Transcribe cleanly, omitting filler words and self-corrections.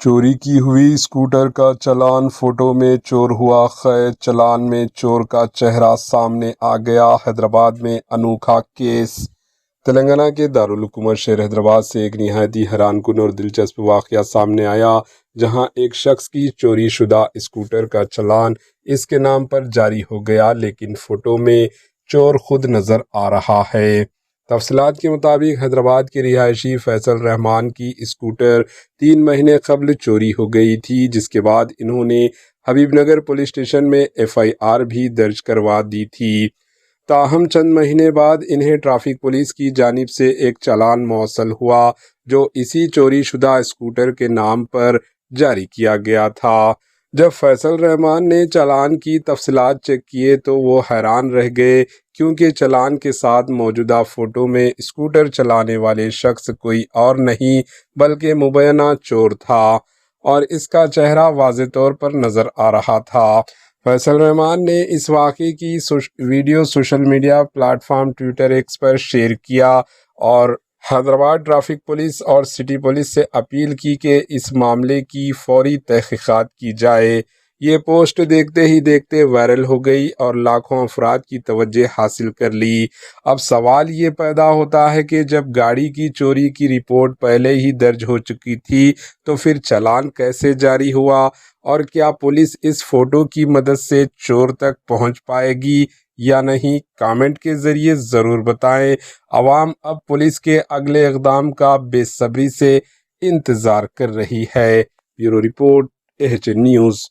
چوری کی ہوئی اسکوٹر کا چلان، فوٹو میں چور ہوا قید، چلان میں چور کا چہرہ سامنے آ گیا۔ حیدرآباد میں انوکھا کیس۔ تلنگانہ کے دارالحکومت شہر حیدرآباد سے ایک نہایت ہی حیران کن اور دلچسپ واقعہ سامنے آیا، جہاں ایک شخص کی چوری شدہ اسکوٹر کا چلان اس کے نام پر جاری ہو گیا، لیکن فوٹو میں چور خود نظر آ رہا ہے۔ تفصیلات کے مطابق حیدرآباد کے رہائشی فیصل رحمان کی اسکوٹر 3 مہینے قبل چوری ہو گئی تھی، جس کے بعد انہوں نے حبیب نگر پولیس اسٹیشن میں FIR بھی درج کروا دی تھی۔ تاہم چند مہینے بعد انہیں ٹریفک پولیس کی جانب سے ایک چالان موصول ہوا، جو اسی چوری شدہ اسکوٹر کے نام پر جاری کیا گیا تھا۔ جب فیصل رحمان نے چالان کی تفصیلات چیک کیے تو وہ حیران رہ گئے، کیونکہ چالان کے ساتھ موجودہ فوٹو میں اسکوٹر چلانے والے شخص کوئی اور نہیں بلکہ مبینہ چور تھا، اور اس کا چہرہ واضح طور پر نظر آ رہا تھا۔ فیصل رحمان نے اس واقعے کی video social media platform Twitter X پر شیئر کیا اور حیدرآباد ٹریفک پولیس اور سٹی پولیس سے اپیل کی کہ اس معاملے کی فوری تحقیقات کی جائے۔ یہ پوسٹ دیکھتے ہی دیکھتے وائرل ہو گئی اور لاکھوں افراد کی توجہ حاصل کر لی۔ اب سوال یہ پیدا ہوتا ہے کہ جب گاڑی کی چوری کی رپورٹ پہلے ہی درج ہو چکی تھی تو پھر چالان کیسے جاری ہوا، اور کیا پولیس اس فوٹو کی مدد سے چور تک پہنچ پائے گی یا نہیں؟ کامنٹ کے ذریعے ضرور بتائیں۔ عوام اب پولیس کے اگلے اقدام کا بے صبری سے انتظار کر رہی ہے۔ Bureau report, AHN news.